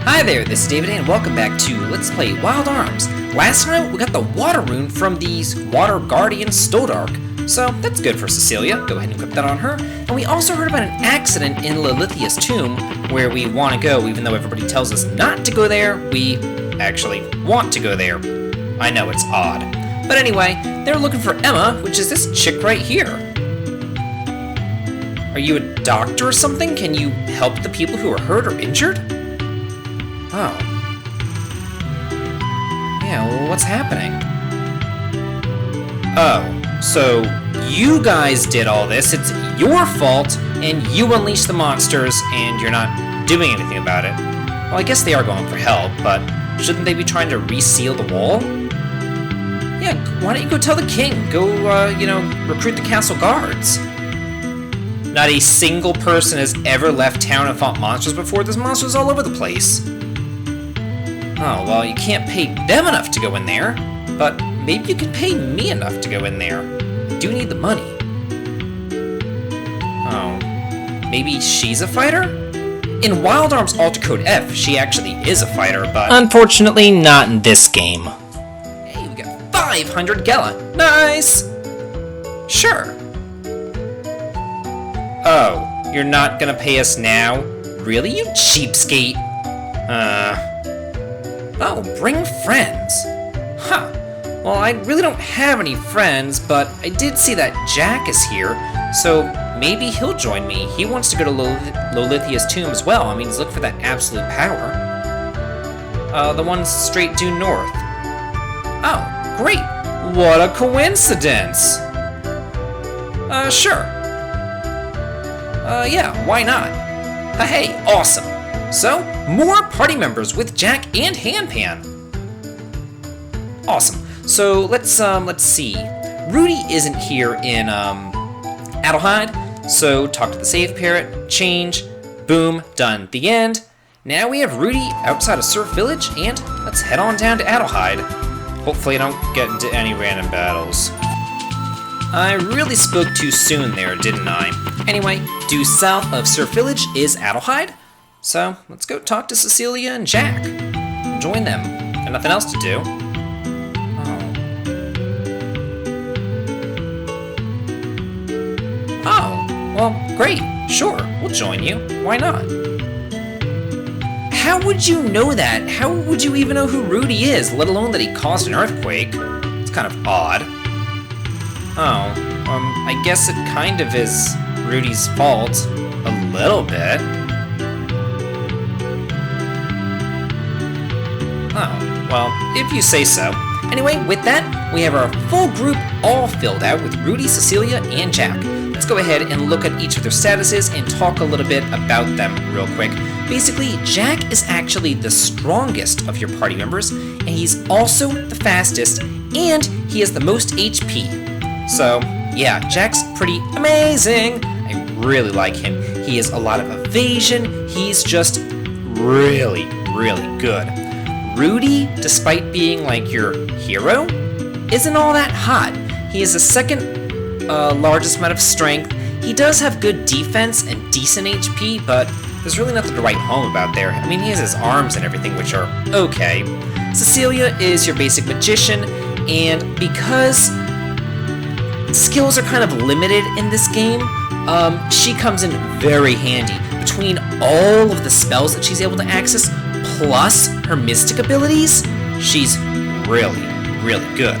Hi there, this is David and welcome back to Let's Play Wild Arms. Last time we got the water rune from these water guardian Stoldark, so that's good for Cecilia. Go ahead and equip that on her. And we also heard about an accident in Lilithia's tomb where we want to go, even though everybody tells us not to go there, we actually want to go there. I know, it's odd. But anyway, they're looking for Emma, which is this chick right here. Are you a doctor or something? Can you help the people who are hurt or injured? Oh. Yeah, well, what's happening? Oh, so you guys did all this, it's your fault, and you unleashed the monsters, and you're not doing anything about it. Well, I guess they are going for help, but shouldn't they be trying to reseal the wall? Yeah, why don't you go tell the king? Go, recruit the castle guards. Not a single person has ever left town and fought monsters before. There's monsters all over the place. Oh, well, you can't pay them enough to go in there, but maybe you can pay me enough to go in there. I do need the money. Oh, maybe she's a fighter? In Wild Arms Alter Code F, she actually is a fighter, but unfortunately not in this game. Hey, we got 500 Gela. Nice! Sure. Oh, you're not gonna pay us now? Really, you cheapskate? Oh, bring friends. Huh. Well, I really don't have any friends, but I did see that Jack is here, so maybe he'll join me. He wants to go to Lilithia's tomb as well. I mean, he's looking for that absolute power. The one straight due north. Oh, great. What a coincidence. Sure. Yeah, why not? Hey, awesome. So, more party members with Jack and Handpan. Awesome. So, let's see. Rudy isn't here in, Adelheid, so talk to the save parrot, change, boom, done. The end. Now we have Rudy outside of Surf Village, and let's head on down to Adelheid. Hopefully I don't get into any random battles. I really spoke too soon there, didn't I? Anyway, due south of Surf Village is Adelheid. So, let's go talk to Cecilia and Jack. Join them. Got nothing else to do. Oh, well, great. Sure, we'll join you. Why not? How would you know that? How would you even know who Rudy is, let alone that he caused an earthquake? It's kind of odd. Oh, I guess it kind of is Rudy's fault. A little bit. Oh, well, if you say so. Anyway, with that, we have our full group all filled out with Rudy, Cecilia, and Jack. Let's go ahead and look at each of their statuses and talk a little bit about them real quick. Basically, Jack is actually the strongest of your party members, and he's also the fastest, and he has the most HP. So, yeah, Jack's pretty amazing. I really like him. He has a lot of evasion. He's just really, really good. Rudy, despite being like your hero, isn't all that hot. He has the second largest amount of strength. He does have good defense and decent HP, but there's really nothing to write home about there. I mean, he has his arms and everything, which are okay. Cecilia is your basic magician, and because skills are kind of limited in this game, she comes in very handy. Between all of the spells that she's able to access, plus her mystic abilities, she's really, really good.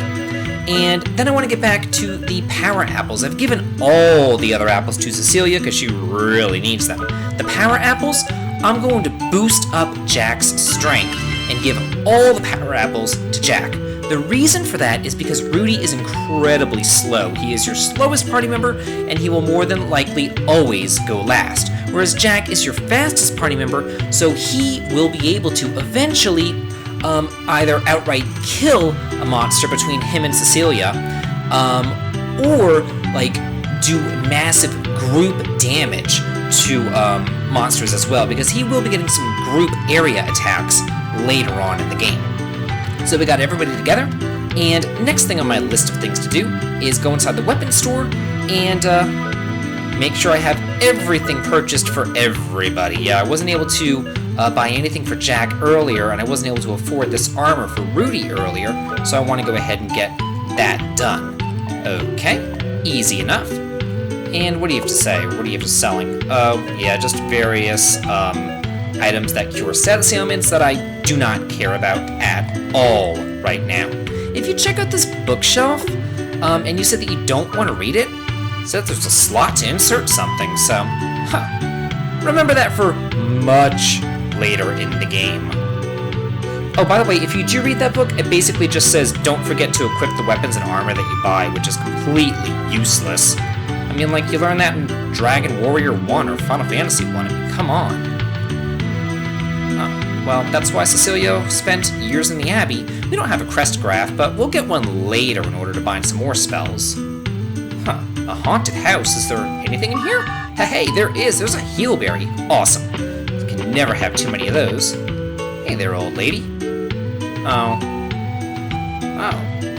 And then I want to get back to the power apples. I've given all the other apples to Cecilia because she really needs them. The power apples, I'm going to boost up Jack's strength and give all the power apples to Jack. The reason for that is because Rudy is incredibly slow. He is your slowest party member, and he will more than likely always go last. Whereas Jack is your fastest party member, so he will be able to eventually either outright kill a monster between him and Cecilia, or like do massive group damage to monsters as well, because he will be getting some group area attacks later on in the game. So we got everybody together, and next thing on my list of things to do is go inside the weapons store and make sure I have everything purchased for everybody. Yeah, I wasn't able to buy anything for Jack earlier, and I wasn't able to afford this armor for Rudy earlier, so I want to go ahead and get that done. Okay, easy enough. And what do you have to say? What are you have to selling? Oh, yeah, just various items that cure status ailments that I do not care about at all right now. If you check out this bookshelf, and you said that you don't want to read it, it says there's a slot to insert something, so, remember that for much later in the game. Oh, by the way, if you do read that book, it basically just says don't forget to equip the weapons and armor that you buy, which is completely useless. I mean, like, you learn that in Dragon Warrior 1 or Final Fantasy 1, I mean, come on. Oh, well, that's why Cecilia spent years in the Abbey. We don't have a crest graph, but we'll get one later in order to bind some more spells. A haunted house. Is there anything in here? Hey, there is. There's a heelberry. Awesome. You can never have too many of those. Hey there, old lady. Oh,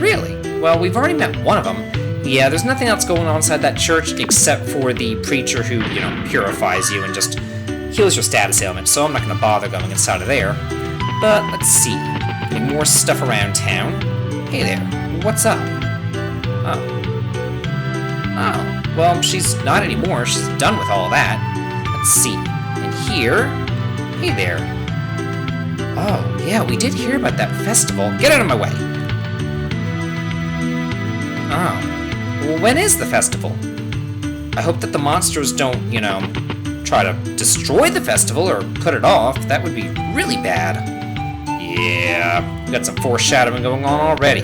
really? Well, we've already met one of them. Yeah, there's nothing else going on inside that church except for the preacher who, purifies you and just heals your status ailment, so I'm not going to bother going inside of there. But let's see. Any more stuff around town? Hey there, what's up? Oh, well, she's not anymore. She's done with all that. Let's see. And here? Hey there. Oh, yeah, we did hear about that festival. Get out of my way! Oh. Well, when is the festival? I hope that the monsters don't, try to destroy the festival or put it off. That would be really bad. Yeah, we got some foreshadowing going on already.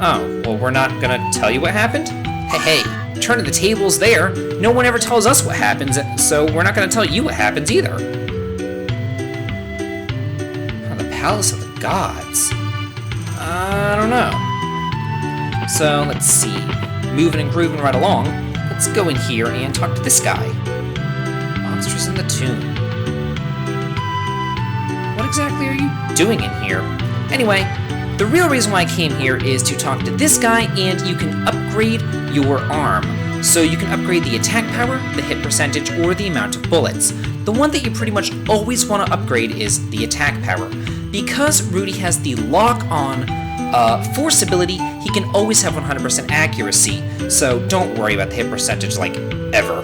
Oh, well, we're not gonna tell you what happened? Hey, turn to the tables there. No one ever tells us what happens, so we're not gonna tell you what happens either. Oh, the Palace of the Gods. I don't know. So, let's see. Moving and grooving right along. Let's go in here and talk to this guy. Monsters in the Tomb. What exactly are you doing in here? Anyway, the real reason why I came here is to talk to this guy, and you can upgrade your arm. So you can upgrade the attack power, the hit percentage, or the amount of bullets. The one that you pretty much always want to upgrade is the attack power. Because Rudy has the lock-on force ability, he can always have 100% accuracy, so don't worry about the hit percentage, like, ever.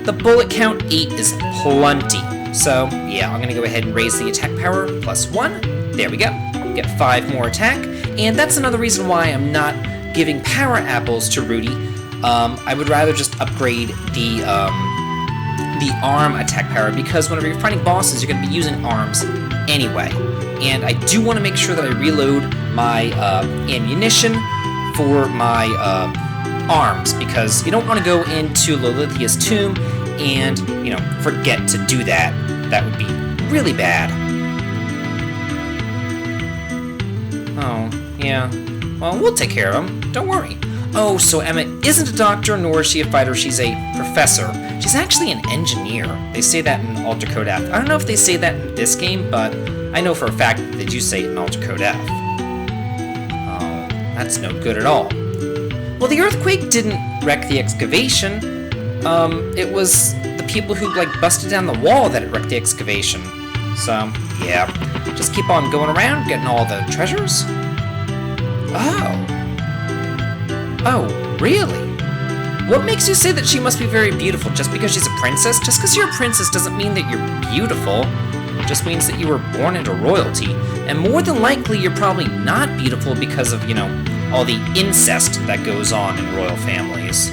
The bullet count, 8, is plenty. So, yeah, I'm going to go ahead and raise the attack power, +1. There we go. Get 5 more attack, and that's another reason why I'm not giving power apples to Rudy. I would rather just upgrade the arm attack power, because whenever you're fighting bosses, you're going to be using arms anyway. And I do want to make sure that I reload my ammunition for my arms, because you don't want to go into Lolithia's tomb and, forget to do that. That would be really bad. Oh, yeah. Well, we'll take care of him. Don't worry. Oh, so Emma isn't a doctor, nor is she a fighter. She's a professor. She's actually an engineer. They say that in Alter Code F. I don't know if they say that in this game, but I know for a fact that they do say it in Alter Code F. Oh, that's no good at all. Well, the earthquake didn't wreck the excavation. It was the people who, busted down the wall that it wrecked the excavation. So, yeah. Just keep on going around, getting all the treasures. Oh, really? What makes you say that she must be very beautiful just because she's a princess? Just because you're a princess doesn't mean that you're beautiful. It just means that you were born into royalty. And more than likely, you're probably not beautiful because of, all the incest that goes on in royal families.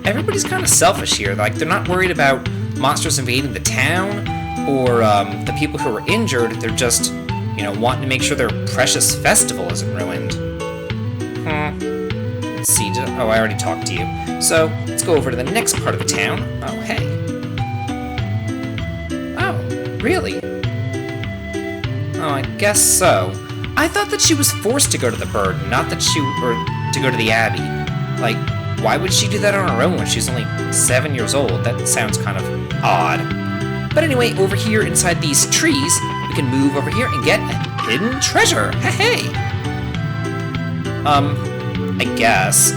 Everybody's kind of selfish here. They're not worried about monsters invading the town or the people who are injured. They're just, wanting to make sure their precious festival isn't ruined. Let's see. Oh, I already talked to you. So, let's go over to the next part of the town. Oh, hey. Oh, really? Oh, I guess so. I thought that she was forced to go to the bird, not that to go to the Abbey. Why would she do that on her own when she's only 7 years old? That sounds kind of odd. But anyway, over here inside these trees, we can move over here and get a hidden treasure. Hey! I guess.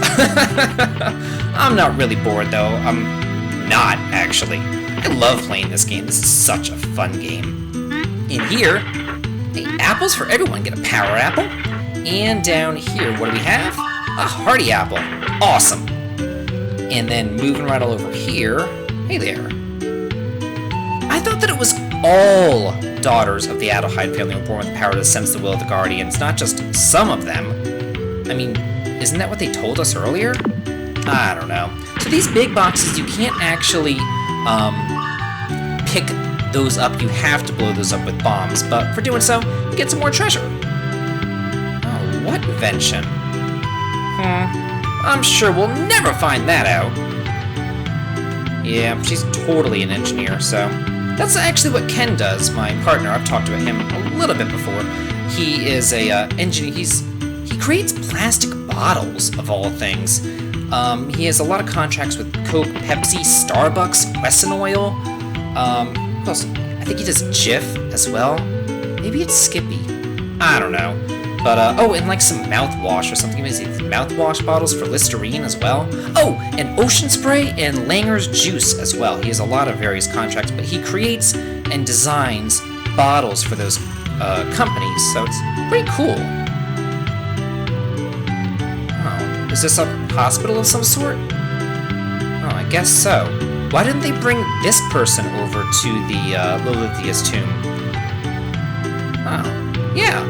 I'm not really bored, though. I'm not, actually. I love playing this game. This is such a fun game. In here, hey, apples for everyone. Get a power apple. And down here, what do we have? A hearty apple. Awesome. And then moving right all over here. Hey there. I thought that it was all daughters of the Adelheid family were born with the power to sense the will of the Guardians, not just some of them. I mean, isn't that what they told us earlier? I don't know. So these big boxes, you can't actually pick those up. You have to blow those up with bombs, but for doing so, you get some more treasure. Oh, what invention? I'm sure we'll never find that out. Yeah, she's totally an engineer, so... That's actually what Ken does, my partner. I've talked about him a little bit before. He is a engineer. He creates plastic bottles, of all things. He has a lot of contracts with Coke, Pepsi, Starbucks, Wesson Oil. What else? I think he does Jif as well. Maybe it's Skippy. I don't know. But, and like some mouthwash or something. Maybe mouthwash bottles for Listerine as well. Oh, and Ocean Spray and Langer's Juice as well. He has a lot of various contracts, but he creates and designs bottles for those companies, so it's pretty cool. Oh, is this a hospital of some sort? Oh, I guess so. Why didn't they bring this person over to the Lilithia's tomb? Oh, yeah.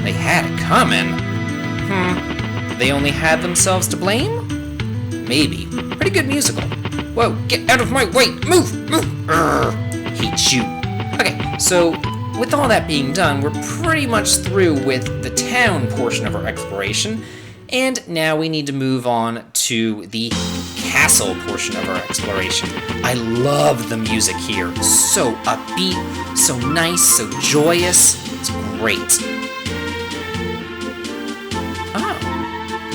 They had it coming. They only had themselves to blame? Maybe. Pretty good musical. Whoa, get out of my way! Move! Hate you. Okay, so with all that being done, we're pretty much through with the town portion of our exploration, and now we need to move on to the castle portion of our exploration. I love the music here. So upbeat, so nice, so joyous. It's great.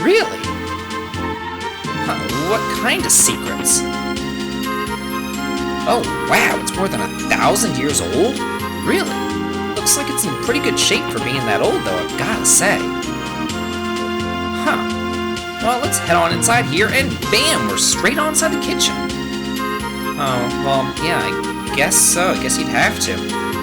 Really? Huh, what kind of secrets? Oh, wow, it's more than 1,000 years old? Really? Looks like it's in pretty good shape for being that old, though, I've gotta say. Huh. Well, let's head on inside here, and bam, we're straight on inside the kitchen. Oh, well, yeah, I guess so. I guess you'd have to.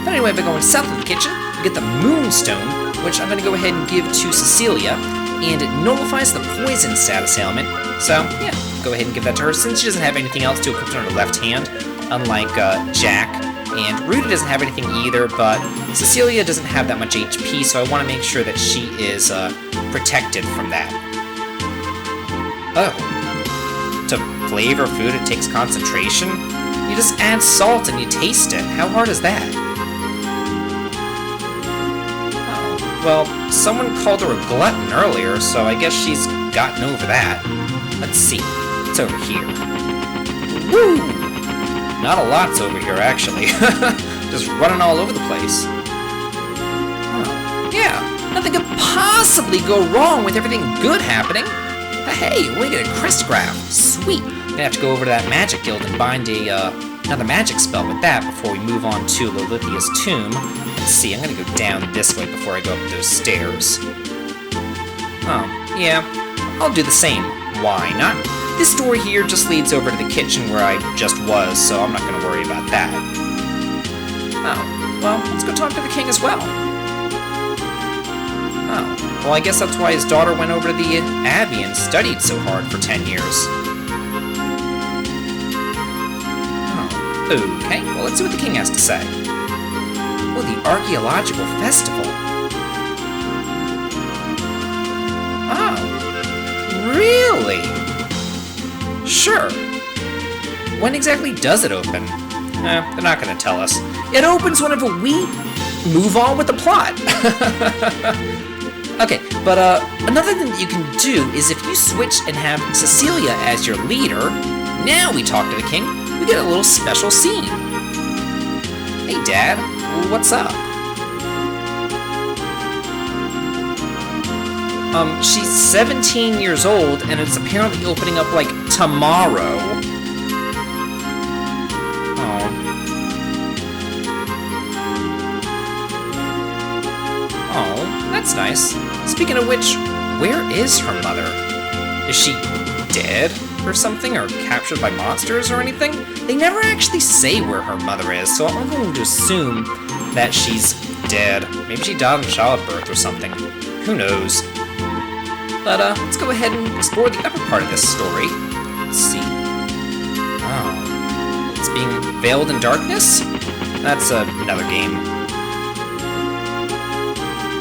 But anyway, by going south of the kitchen, we get the Moonstone, which I'm gonna go ahead and give to Cecilia, and it nullifies the poison status ailment. So, yeah, go ahead and give that to her, since she doesn't have anything else to equip on her left hand, unlike Jack. And Rudy doesn't have anything either, but Cecilia doesn't have that much HP, so I want to make sure that she is protected from that. Oh. To flavor food, it takes concentration? You just add salt and you taste it. How hard is that? Well, someone called her a glutton earlier, so I guess she's gotten over that. Let's see. It's over here. Woo! Not a lot's over here, actually. Just running all over the place. Oh, yeah, nothing could possibly go wrong with everything good happening. Hey, we get a crest graph. Sweet. I'm gonna have to go over to that magic guild and bind another magic spell with that before we move on to Lilithia's tomb. Let's see, I'm gonna go down this way before I go up those stairs. Oh, yeah, I'll do the same. Why not? This door here just leads over to the kitchen where I just was, so I'm not gonna worry about that. Oh, well, let's go talk to the king as well. Oh, well, I guess that's why his daughter went over to the Abbey and studied so hard for 10 years. Oh, okay, well, let's see what the king has to say. Oh, the archaeological festival. Oh, really? Sure. When exactly does it open? They're not going to tell us. It opens whenever we move on with the plot. Okay, but another thing that you can do is if you switch and have Cecilia as your leader, now we talk to the king, we get a little special scene. Hey, Dad, what's up? She's 17 years old, and it's apparently opening up, like, tomorrow. Oh. Oh, that's nice. Speaking of which, where is her mother? Is she dead? or something, or captured by monsters or anything. They never actually say where her mother is, so I'm going to assume that she's dead. Maybe she died in childbirth or something. Who knows? But let's go ahead and explore the upper part of this story. Let's see. Oh. It's being veiled in darkness? That's another game.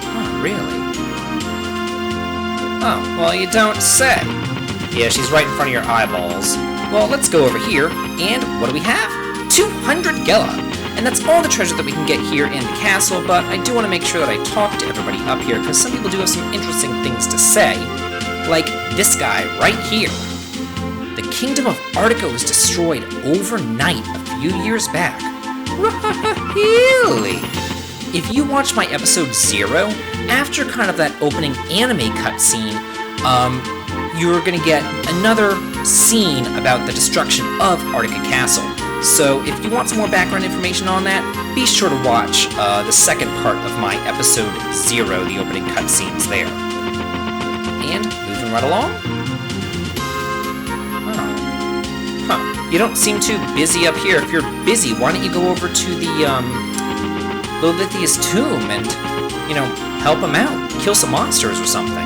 Oh, really? Oh, well, you don't say. Yeah, she's right in front of your eyeballs. Well, let's go over here, and what do we have? 200 Gela! And that's all the treasure that we can get here in the castle, but I do want to make sure that I talk to everybody up here, because some people do have some interesting things to say. Like this guy right here. The kingdom of Artica was destroyed overnight a few years back. Really? If you watch my episode 0, after kind of that opening anime cutscene, you're gonna get another scene about the destruction of Artica Castle. So if you want some more background information on that, be sure to watch the second part of my episode 0, the opening cutscenes there. And moving right along. Oh. Huh. You don't seem too busy up here. If you're busy, why don't you go over to the Lolithia's tomb and, you know, help him out. Kill some monsters or something.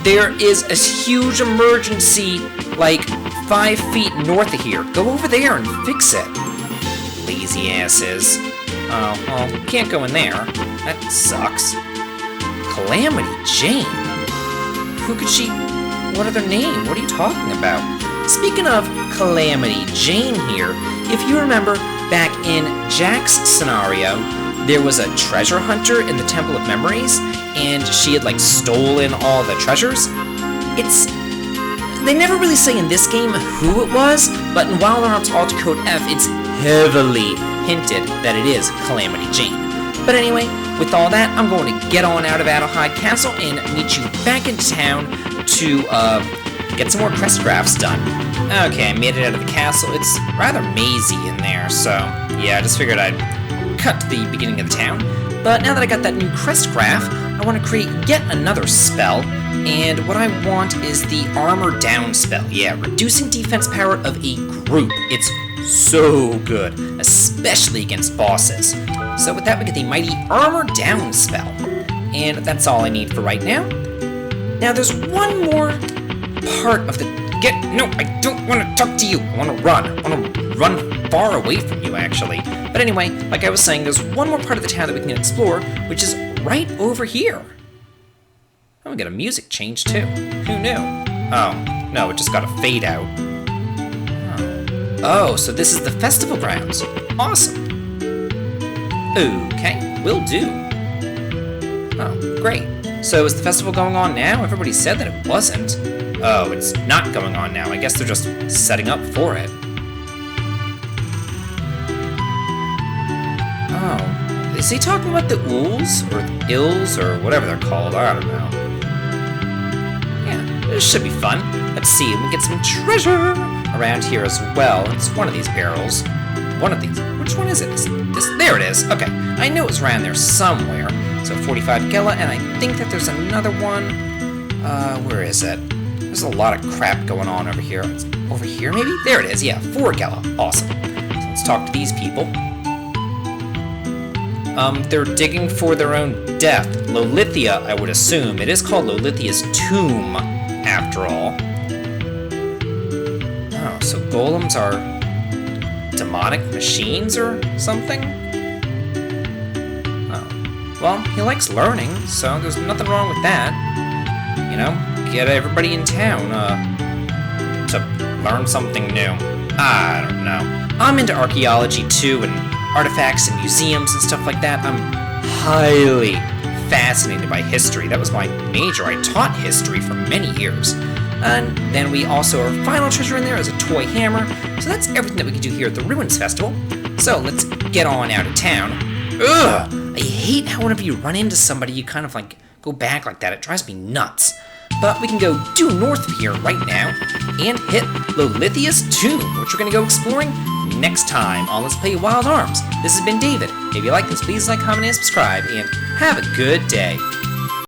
There is a huge emergency, like 5 feet north of here. Go over there and fix it. Lazy asses. Oh, well, can't go in there. That sucks. Calamity Jane? Who could she... What other name? What are you talking about? Speaking of Calamity Jane here, if you remember, back in Jack's scenario, there was a treasure hunter in the Temple of Memories, and she had, like, stolen all the treasures. They never really say in this game who it was, but in Wild Arms Alter Code F, it's heavily hinted that it is Calamity Jane. But anyway, with all that, I'm going to get on out of Adelheid Castle and meet you back in town to get some more crest crafts done. Okay, I made it out of the castle. It's rather mazy in there, so yeah, I just figured I'd cut to the beginning of the town. But now that I got that new crest craft, I want to create yet another spell, and what I want is the Armor Down spell. Yeah, reducing defense power of a group. It's so good, especially against bosses. So with that, we get the mighty Armor Down spell, and that's all I need for right now. Now there's one more part of the... No, I don't want to talk to you. I want to run. I want to run far away from you, actually. But anyway, like I was saying, there's one more part of the town that we can explore, which is right over here. Oh, we got a music change, too. Who knew? Oh, no, it just got a fade out. Oh, so this is the festival grounds. Awesome. Okay, will do. Oh, great. So is the festival going on now? Everybody said that it wasn't. Oh, it's not going on now. I guess they're just setting up for it. Oh, is he talking about the ools? Or the ills? Or whatever they're called? I don't know. Yeah, this should be fun. Let's see, we get some treasure around here as well. It's one of these barrels. One of these. Which one is it? This? There it is. Okay, I knew it was around there somewhere. So 45 Gela, and I think that there's another one. Where is it? There's a lot of crap going on over here. It's over here, maybe? There it is, yeah, 4 Gela. Awesome. So let's talk to these people. They're digging for their own death. Lolithia, I would assume. It is called Lolithia's tomb, after all. Oh, so golems are demonic machines or something? Oh. Well, he likes learning, so there's nothing wrong with that. You know, get everybody in town, to learn something new. I don't know. I'm into archaeology too, and artifacts and museums and stuff like that. I'm highly fascinated by history. That was my major. I taught history for many years. And then we also, our final treasure in there is a toy hammer. So that's everything that we can do here at the Ruins Festival. So let's get on out of town. Ugh! I hate how whenever you run into somebody, you kind of like go back like that. It drives me nuts. But we can go due north of here right now and hit Lolithia's tomb, which we're going to go exploring next time on Let's Play Wild Arms. This has been David. If you like this, please like, comment, and subscribe, and have a good day.